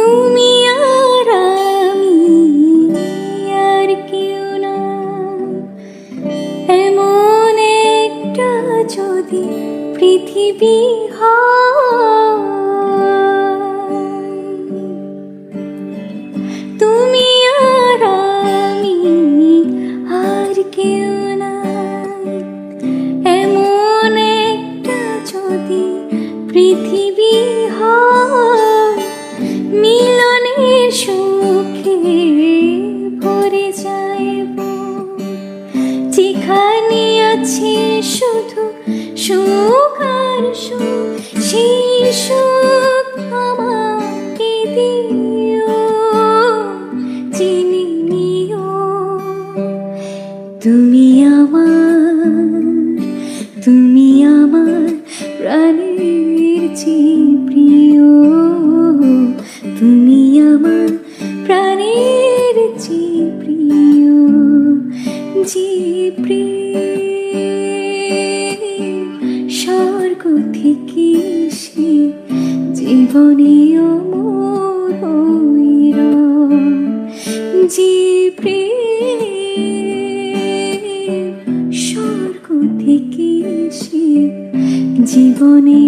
তুমি আর আমি আর কেউ না, এমন একটা যদি পৃথিবী হয়। তুমি আর আমি আর কেউ না, এমন একটা যদি পৃথিবী হয়। মিলনের সুখে ভরে যাইব, যেখানে আছে শুধু সুখ আর সুখ, সেই সুখ আমাকে দিও, চিনি নিও। তুমি আমার প্রাণের চেয়ে প্রিয়, তুমি আমার প্রাণের চেয়ে প্রিয়, যে প্রেম স্বর্গ থেকে সে জীবনে অমর হইল, যে প্রেম স্বর্গ থেকে সে জীবনে